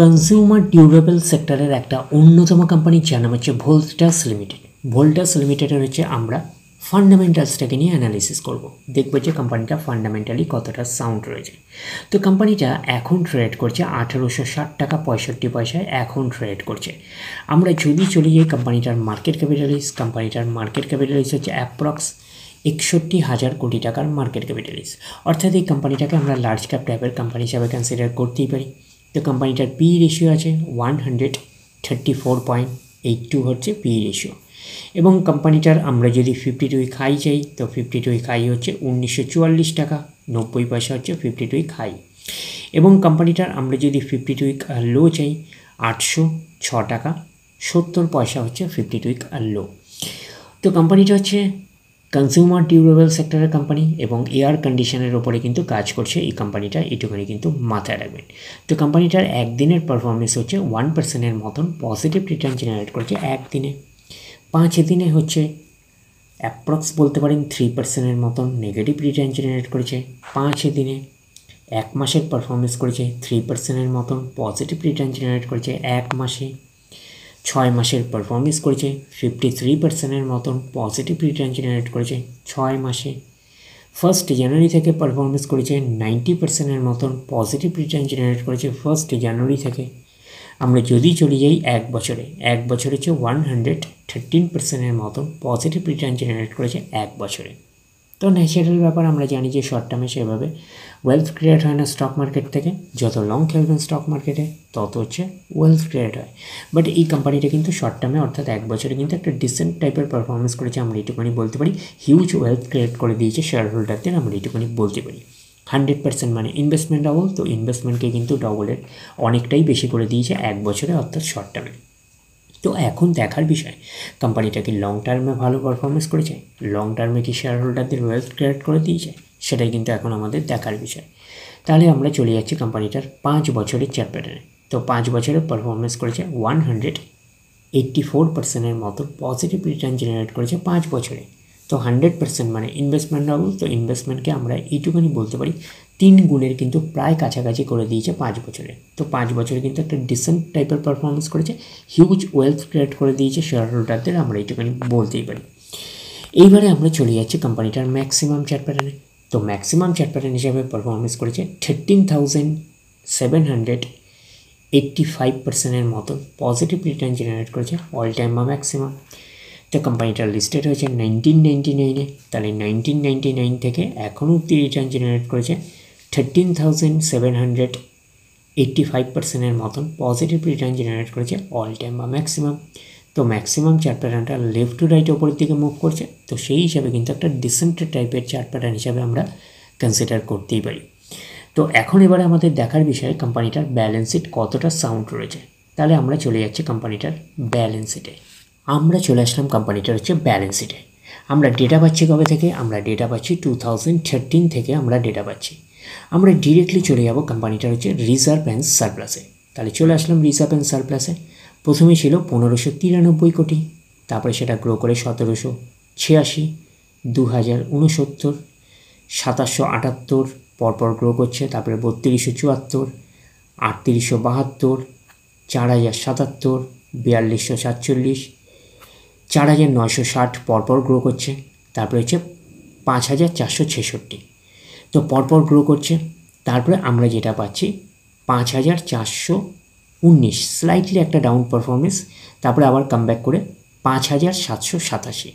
Consumer durable সেক্টরের একটা অন্যতম কোম্পানি যার নাম হচ্ছে ভোল্টাস লিমিটেড। ভোল্টাস লিমিটেডের হচ্ছে আমরা ফান্ডামেন্টালসটাকে নিয়ে অ্যানালিসিস করব, দেখব যে কোম্পানিটা ফান্ডামেন্টালি কতটা সাউন্ড রয়েছে। তো কোম্পানিটা এখন ট্রেড করছে 1860 টাকা 65 পয়সায় এখন ট্রেড করছে। আমরা যদি চলে যাই কোম্পানিটার মার্কেট ক্যাপিটালিস হচ্ছে অ্যাপ্রক্স 61,000 কোটি টাকার মার্কেট ক্যাপিটালিস, অর্থাৎ এই কোম্পানিটাকে আমরা লার্জ ক্যাপ টাইপের কোম্পানি হিসাবে কনসিডার করতেই পারি। তো কোম্পানিটার পি রেশিও আছে 134.82 হচ্ছে পি রেশিও, এবং কোম্পানিটার আমরা যদি 52 উইক হাই চাই তো 52 উইক হাই হচ্ছে 1944 টাকা 90 পয়সা হচ্ছে 52 উইক হাই, এবং কোম্পানিটার আমরা যদি 52 উইক লো চাই 806 টাকা 70 পয়সা হচ্ছে 52 উইক লো। তো কোম্পানিটা হচ্ছে কনজিউমার ডিউরেবল সেক্টরের কোম্পানি এবং এয়ার কন্ডিশনের ওপরে কিন্তু কাজ করছে এই কোম্পানিটা, এটুকুনি কিন্তু মাথায় রাখবেন। তো কোম্পানিটার একদিনের পারফরমেন্স হচ্ছে 1%-এর মতন পজিটিভ রিটার্ন জেনারেট করছে একদিনে। 5 দিনে হচ্ছে অ্যাপ্রক্স বলতে পারেন 3%-এর মতন নেগেটিভ রিটার্ন জেনারেট করেছে। 5 দিনে 1 মাসের পারফরমেন্স করেছে 3%-এর মতন পজিটিভ রিটার্ন জেনারেট করেছে এক মাসে। 6 মাসের পারফরমেন্স করেছে 53%-এর মতন পজিটিভ রিটার্ন জেনারেট করেছে 6 মাসে। 1 জানুয়ারি থেকে পারফরমেন্স করেছে 90%-এর মতন পজিটিভ রিটার্ন জেনারেট করেছে 1 জানুয়ারি থেকে। আমরা যদি চলে যাই এক বছরে হচ্ছে 113%-এর মতন পজিটিভ রিটার্ন জেনারেট করেছে এক বছরে। তো ন্যাচারাল ব্যাপার, আমরা জানি যে শর্ট টার্মে সেভাবে ওয়েলথ ক্রিয়েট হয় না স্টক মার্কেট থেকে, যত লং খেলবেন স্টক মার্কেটে তত হচ্ছে ওয়েলথ ক্রিয়েট হয়। বাট এই কোম্পানিটা কিন্তু শর্ট টার্মে অর্থাৎ এক বছরে কিন্তু একটা ডিসেন্ট টাইপের পারফরমেন্স করেছে, আমরা এইটুকুনি বলতে পারি। হিউজ ওয়েলথ ক্রিয়েট করে দিয়েছে শেয়ার হোল্ডারদের, আমরা এইটুকুনি বলতে পারি। 100% মানে ইনভেস্টমেন্ট ডবল, তো ইনভেস্টমেন্টকে কিন্তু ডবলের অনেকটাই বেশি করে দিয়েছে এক বছরে অর্থাৎ শর্ট টার্মে। তো এখন দেখার বিষয় কোম্পানিটা কি লং টার্মে ভালো পারফরমেন্স করেছে, লং টার্মে কি শেয়ার হোল্ডারদের ওয়েলথ ক্রিয়েট করে দিয়েছে, সেটাই কিন্তু এখন আমাদের দেখার বিষয়। তাহলে আমরা চলে যাচ্ছি কোম্পানিটার 5 বছরের চার্ট প্যাটার্নে। তো 5 বছরের পারফরমেন্স করেছে 184%-এর মতো পজিটিভ রিটার্ন জেনারেট করেছে 5 বছরে। তো 100% মানে ইনভেস্টমেন্ট ডবল, তো ইনভেস্টমেন্টকে আমরা এইটুকুনি বলতে পারি 3 গুণের কিন্তু প্রায় কাছাকাছি করে দিয়েছে 5 বছরে। তো 5 বছরে কিন্তু একটা ডিসেন্ট টাইপের পারফরমেন্স করেছে, হিউজ ওয়েলথ ক্রিয়েট করে দিয়েছে শেয়ার হোল্ডারদের, আমরা এইটুকুনি বলতেই পারি। এইবারে আমরা চলে যাচ্ছি কোম্পানিটার ম্যাক্সিমাম চার্ট প্যাটার্নে। তো ম্যাক্সিমাম চার্ট প্যাটার্ন হিসাবে পারফরমেন্স করেছে 13,785%-এর মতো পজিটিভ রিটার্ন জেনারেট করেছে অল টাইম বা ম্যাক্সিমাম। তো কোম্পানিটা লিস্টেড হয়েছে 1999-এ, তাহলে 1999 থেকে এখনও অব্দি রিটার্ন জেনারেট করেছে 13,785%-এর মতন পজিটিভ রিটার্ন জেনারেট করেছে অল টাইম বা ম্যাক্সিমাম। তো ম্যাক্সিমাম চার্ট প্যাটার্নটা লেফট টু রাইট ওপরের দিকে মুভ করছে, তো সেই হিসাবে কিন্তু একটা ডিসেন্ট টাইপের চার্ট প্যাটার্ন হিসাবে আমরা কনসিডার করতেই পারি। তো এখন এবারে আমাদের দেখার বিষয় কোম্পানিটার ব্যালেন্স শিট কতটা সাউন্ড রয়েছে। তাহলে আমরা চলে যাচ্ছি কোম্পানিটার ব্যালেন্স শিটে। আমরা চলে আসলাম কোম্পানিটার হচ্ছে ব্যালেন্স শিটে। আমরা ডেটা পাচ্ছি কবে থেকে, আমরা ডেটা পাচ্ছি 2013 থেকে আমরা ডেটা পাচ্ছি। আমরা ডিরেক্টলি চলে যাব কোম্পানিটার হচ্ছে রিজার্ভ অ্যান্ড সারপ্লাসে। তাহলে চলে আসলাম রিজার্ভ অ্যান্ড সারপ্লাসে। প্রথমে ছিল 1593 কোটি, তারপরে সেটা গ্রো করে 1786, 2069, 2778 পরপর গ্রো করছে, তারপরে 3274, 3872, 4077, 4247, 4960 পরপর গ্রো করছে, তারপরে হচ্ছে 5466। তো পরপর গ্রো করছে, তারপরে আমরা যেটা পাচ্ছি 5419, স্লাইটলি একটা ডাউন পারফরমেন্স, তারপরে আবার কামব্যাক করে 5787।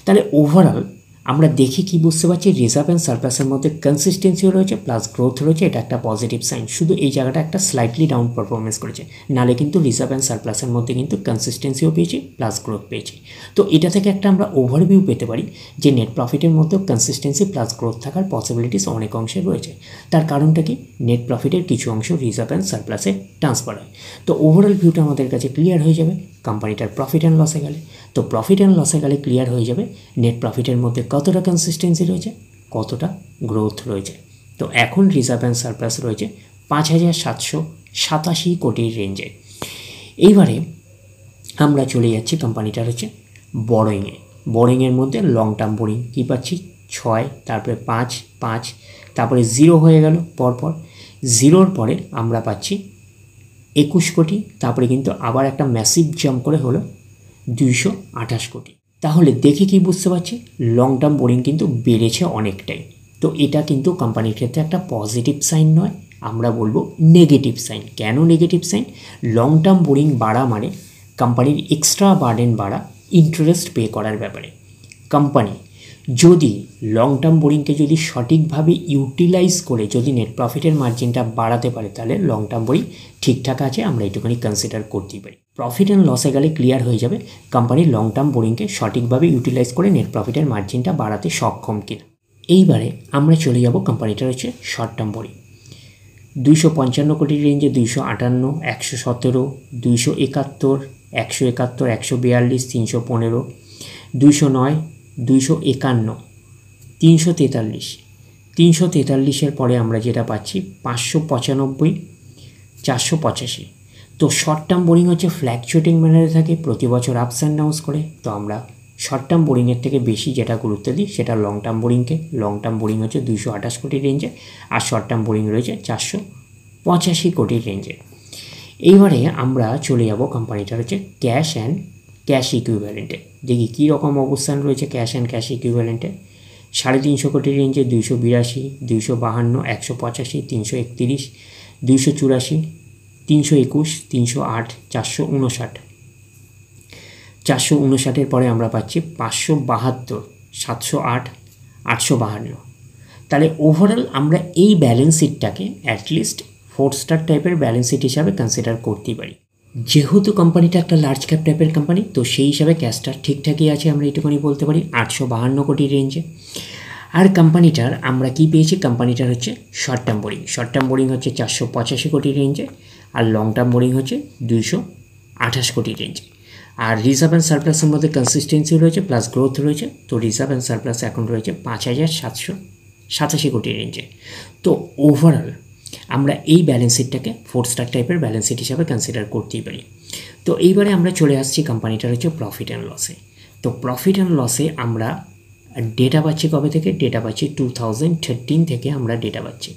তাহলে ওভারঅল আমরা দেখি কি বুঝতে পারছি, রিজার্ভ অ্যান্ড সারপ্লাসের মধ্যে কনসিস্টেন্সিও রয়েছে প্লাস গ্রোথ রয়েছে, এটা একটা পজিটিভ সাইন। শুধু এই জায়গাটা একটা স্লাইটলি ডাউন পারফরমেন্স করেছে, নালে কিন্তু রিজার্ভ অ্যান্ড সারপ্লাসের মধ্যে কিন্তু কনসিস্টেন্সিও পেয়েছি প্লাস গ্রোথ পেয়েছি। তো এটা থেকে একটা আমরা ওভারভিউ পেতে পারি যে নেট প্রফিটের মধ্যেও কনসিস্টেন্সি প্লাস গ্রোথ থাকার পসিবিলিটিস অনেক অংশে রয়েছে। তার কারণটা কি, নেট প্রফিটের কিছু অংশ রিজার্ভ অ্যান্ড সারপ্লাসে ট্রান্সফার হয়। তো ওভারঅল ভিউটা আমাদের কাছে ক্লিয়ার হয়ে যাবে কোম্পানিটার প্রফিট অ্যান্ড লসে গেলে। তো প্রফিট অ্যান্ড লসে গেলে ক্লিয়ার হয়ে যাবে নেট প্রফিটের মধ্যে কতটা কনসিস্টেন্সি রয়েছে, কতটা গ্রোথ রয়েছে। তো এখন রিজার্ভ অ্যান্ড সারপ্লাস রয়েছে 5787 কোটির রেঞ্জে। এইবারে আমরা চলে যাচ্ছি কোম্পানিটার হচ্ছে বড়োইংয়ে। বড়োইংয়ের মধ্যে লং টার্ম বোরিং কী পাচ্ছি 6, তারপরে 5, 5, তারপরে 0 হয়ে গেল পরপর। 0-র পরে আমরা পাচ্ছি 21 কোটি, তারপরে কিন্তু আবার একটা ম্যাসিভ জাম্প করে হলো 228 কোটি। তাহলে দেখে কি বুঝতে পারছি, লং টার্ম বোরিং কিন্তু বেড়েছে অনেকটাই। তো এটা কিন্তু কোম্পানির ক্ষেত্রে একটা পজিটিভ সাইন নয়, আমরা বলবো নেগেটিভ সাইন। কেন negative sign? Long term borrowing বাড়া মানে কোম্পানির এক্সট্রা বার্ডেন বাড়া ইন্টারেস্ট পে করার ব্যাপারে। কোম্পানি যদি লং টার্ম বোরিংকে যদি সঠিকভাবে ইউটিলাইজ করে যদি নেট প্রফিটের মার্জিনটা বাড়াতে পারে, তাহলে লং টার্ম বোরিং ঠিকঠাক আছে, আমরা একটুখানি কনসিডার করতেই পারি। প্রফিট অ্যান্ড লসে গেলে ক্লিয়ার হয়ে যাবে কোম্পানি লং টার্ম বোরিংকে সঠিকভাবে ইউটিলাইজ করে নেট প্রফিটের মার্জিনটা বাড়াতে সক্ষম কিনা। এইবারে আমরা চলে যাব কোম্পানিটার হচ্ছে শর্ট টার্ম বোরিং। 255 কোটির রেঞ্জে 258, 117, 271, 171, 142, 315, 209, 251, 343, 343-এর পরে আমরা যেটা পাচ্ছি 595, 485। তো শর্ট টার্ম বোরিং হচ্ছে ফ্ল্যাকচুয়েটিং ম্যানারে থাকে, প্রতি বছর আপস অ্যান্ড ডাউনস করে। তো আমরা শর্ট টার্ম বোরিংয়ের থেকে বেশি যেটা গুরুত্ব দিই সেটা লং টার্ম বোরিংকে। লং টার্ম বোরিং হচ্ছে 228 কোটির রেঞ্জে, আর শর্ট টার্ম বোরিং রয়েছে 485 কোটির রেঞ্জে। এইবারে আমরা চলে যাব কোম্পানিটার হচ্ছে ক্যাশ অ্যান্ড ক্যাশ ইকুইভ্যালেন্টে। দেখি কী রকম অবস্থান রয়েছে ক্যাশ অ্যান্ড ক্যাশ ইকুইভ্যালেন্টে। 350 কোটির রেঞ্জে 282, 252, 185, 331, 284, 321, 308, 459। 459-এর পরে আমরা পাচ্ছি 572, 708, 852। তাহলে ওভারঅল আমরা এই ব্যালেন্স শিটটাকে অ্যাটলিস্ট 4 স্টার টাইপের ব্যালেন্স শিট হিসাবে কনসিডার করতেই পারি। যেহেতু কোম্পানিটা একটা লার্জ ক্যাপ টাইপের কোম্পানি, তো সেই হিসাবে ক্যাশটা ঠিকঠাকই আছে, আমরা এইটুকুনি বলতে পারি 852 কোটির রেঞ্জে। আর কোম্পানিটার আমরা কি পেয়েছি, কোম্পানিটার হচ্ছে short term boring. Short term boring হচ্ছে 485 কোটির রেঞ্জে, আর লং টার্ম বোরিং হচ্ছে 228 কোটির রেঞ্জে। আর রিজার্ভ অ্যান্ড সারপ্লাসের মধ্যে কনসিস্টেন্সি রয়েছে প্লাস গ্রোথ রয়েছে। তো রিজার্ভ অ্যান্ড সারপ্লাস এখন রয়েছে 5787 কোটির রেঞ্জে। তো ওভারঅল আমরা এই ব্যালেন্স শিটটাকে 4 স্টার টাইপের ব্যালেন্স শিট হিসাবে কনসিডার করতেই পারি। তো এইবারে আমরা চলে আসছি কোম্পানিটার হচ্ছে প্রফিট অ্যান্ড লসে। তো প্রফিট অ্যান্ড লসে আমরা ডেটা পাচ্ছি কবে থেকে, ডেটা পাচ্ছি 2013 থেকে আমরা ডেটা পাচ্ছি।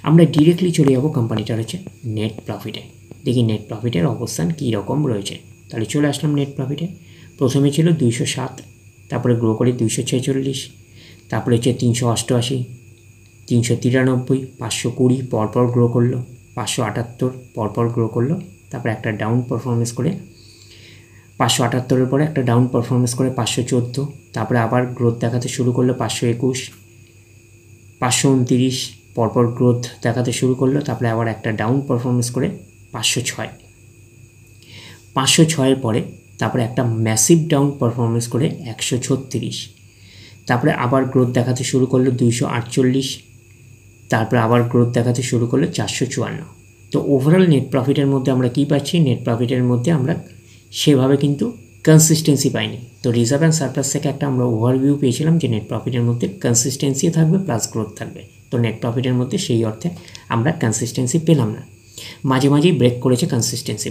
আমরা ডিরেক্টলি চলে যাব কোম্পানিটার হচ্ছে নেট প্রফিটে। দেখি নেট প্রফিটের অবস্থান কী রকম রয়েছে। তাহলে চলে আসলাম নেট প্রফিটে। প্রথমে ছিল 207, তারপরে গ্রো করে 246, তারপরে হচ্ছে 388, 393, 520 পরপর গ্রো করলো, 578 পরপর গ্রো করলো, তারপরে একটা ডাউন পারফরমেন্স করে 578-এর পরে একটা ডাউন পারফরমেন্স করে 514, তারপরে আবার গ্রোথ দেখাতে শুরু করলো 521, 529 পরপর গ্রোথ দেখাতে শুরু করলো, তারপরে আবার একটা ডাউন পারফরমেন্স করে 506, 506-এর পরে তারপরে একটা ম্যাসিভ ডাউন পারফরমেন্স করে 136, তারপরে আবার গ্রোথ দেখাতে শুরু করলো 248, তারপরে আবার গ্রোথ দেখাতে শুরু করলো 454। তো ওভারঅল নেট প্রফিটের মধ্যে আমরা কী পাচ্ছি, নেট প্রফিটের মধ্যে আমরা সেভাবে কিন্তু কনসিস্টেন্সি পাইনি। তো রিজার্ভ অ্যান্ড সারপ্লাস থেকে একটা আমরা ওভারভিউ পেয়েছিলাম যে নেট প্রফিটের মধ্যে কনসিস্টেন্সি থাকবে প্লাস গ্রোথ থাকবে। তো নেট প্রফিটের মধ্যে সেই অর্থে আমরা কনসিস্টেন্সি পেলাম না, মাঝে মাঝেই ব্রেক করেছে কনসিস্টেন্সি,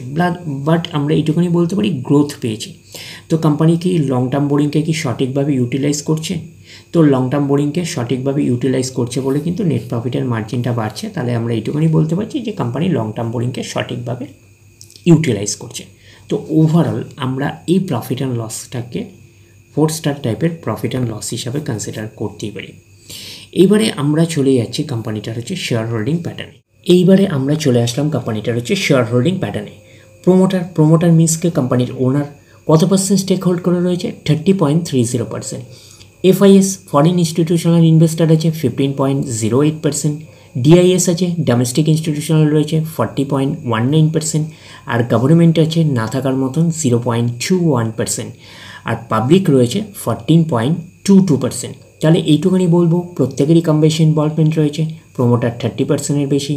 বাট আমরা এইটুকুনি বলতে পারি গ্রোথ পেয়েছি। তো কোম্পানি কি লং টার্ম বোরিংকে কি সঠিকভাবে ইউটিলাইজ করছে? তো লং টার্ম বোরিংকে সঠিকভাবে ইউটিলাইজ করছে বলে কিন্তু নেট প্রফিটের মার্জিনটা বাড়ছে। তাহলে আমরা এইটুকুনি বলতে পারছি যে কোম্পানি লং টার্ম বোরিংকে সঠিকভাবে ইউটিলাইজ করছে। তো ওভারঅল আমরা এই প্রফিট অ্যান্ড লসটাকে 4 স্টার টাইপের প্রফিট অ্যান্ড লস হিসাবে কনসিডার করতেই পারি। এইবারে আমরা চলে যাচ্ছি কোম্পানিটার হচ্ছে শেয়ার হোল্ডিং প্যাটার্নে। এইবারে আমরা চলে আসলাম কোম্পানিটার হচ্ছে শেয়ার হোল্ডিং প্যাটার্নে। প্রোমোটার মিন্সকে কোম্পানির ওনার কত পার্সেন্ট স্টেক হোল্ড করে রয়েছে? 30.30%। FIS ফরেন ইনস্টিটিউশনাল ইনভেস্টার আছে 15.08%। DIS আছে ডোমেস্টিক ইনস্টিটিউশনাল রয়েছে 40.19%। আর গভর্নমেন্ট আছে না থাকার মতন 0.21%। আর পাবলিক রয়েছে 14.22%। তাহলে এইটুখানি বলবো প্রত্যেকেরই কম বেশি ইনভলভমেন্ট রয়েছে। প্রোমোটার 30%-এর বেশি,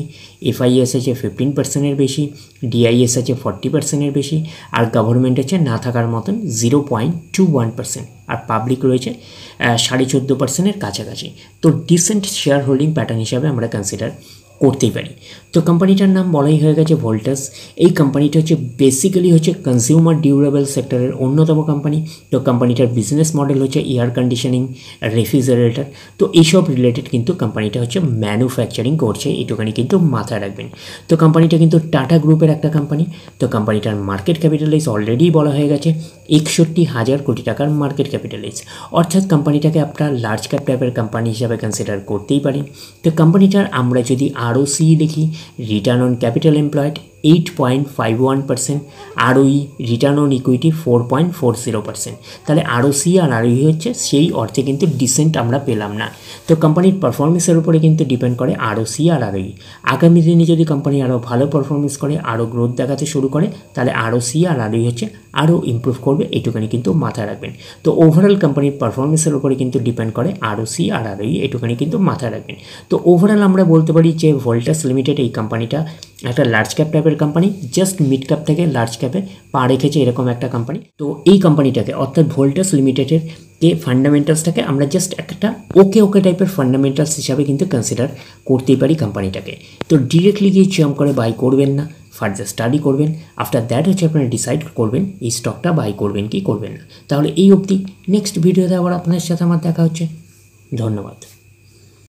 FIS আছে 15%-এর বেশি, DIS আছে 40%-এর বেশি, আর গভর্নমেন্ট আছে না থাকার মতন 0.21%। আর পাবলিক রয়েছে 14.5%-এর কাছাকাছি। তো ডিসেন্ট শেয়ার হোল্ডিং প্যাটার্ন হিসাবে আমরা কনসিডার করতেই পারি। তো কোম্পানিটার নাম বলাই হয়ে গেছে ভোল্টাস। এই কোম্পানিটা হচ্ছে বেসিক্যালি হচ্ছে কনজিউমার ডিউরেবল সেক্টরের অন্যতম কোম্পানি। তো কোম্পানিটার বিজনেস মডেল হচ্ছে এয়ার কন্ডিশনিং, রেফ্রিজারেটর। তো এইসব রিলেটেড কিন্তু কোম্পানিটা হচ্ছে ম্যানুফ্যাকচারিং করছে, এটুখানি কিন্তু মাথায় রাখবেন। তো কোম্পানিটা কিন্তু টাটা গ্রুপের একটা কোম্পানি। তো কোম্পানিটার মার্কেট ক্যাপিটালাইজ অলরেডি বলা হয়ে গেছে 61,000 কোটি টাকার মার্কেট ক্যাপিটালাইজ, অর্থাৎ কোম্পানিটাকে আপনার লার্জ ক্যাপ টাইপের কোম্পানি হিসাবে কনসিডার করতেই পারেন। তো কোম্পানিটার আমরা যদি ROCE দেখি, return on capital employed 8.51%, ROE return on equity 4.40%। তাহলে ROCE আর ROE হচ্ছে সেই অর্থে কিন্তু ডিসেন্ট আমরা পেলাম না। তো কোম্পানির পারফরমেন্সের উপরে কিন্তু ডিপেন্ড করে ROCE আর ROE। আগামী দিনে যদি কোম্পানি আরও ভালো পারফরমেন্স করে, আরও গ্রোথ দেখাতে শুরু করে, তাহলে ROCE আর ROE হচ্ছে আরও ইমপ্রুভ করবে, এটুখানি কিন্তু মাথায় রাখবেন। তো ওভারঅল কোম্পানির পারফরমেন্সের উপরে কিন্তু ডিপেন্ড করে ROCE আর ROE, এটুখানি কিন্তু মাথায় রাখবেন। তো ওভারঅল আমরা বলতে পারি যে ভোল্টাস লিমিটেড এই কোম্পানিটা একটা লার্জ ক্যাপ টাইপের কোম্পানি, জাস্ট মিড ক্যাপ থেকে লার্জ ক্যাপে পা রেখেছে এরকম একটা কোম্পানি। তো এই কোম্পানিটাকে অর্থাৎ ভোল্টাস লিমিটেডের যে ফান্ডামেন্টালসটাকে আমরা জাস্ট একটা ওকে টাইপের ফান্ডামেন্টালস হিসাবে কিন্তু কনসিডার করতেই পারি কোম্পানিটাকে। তো ডিরেক্টলি গিয়ে জাম্প করে বাই করবেন না, ফার্দার স্টাডি করবেন। আফটার দ্যাট হচ্ছে আপনারা ডিসাইড করবেন এই স্টকটা বাই করবেন কি করবেন না। তাহলে এই অবধি, নেক্সট ভিডিওতে আবার আপনার সাথে আমার দেখা হচ্ছে। ধন্যবাদ।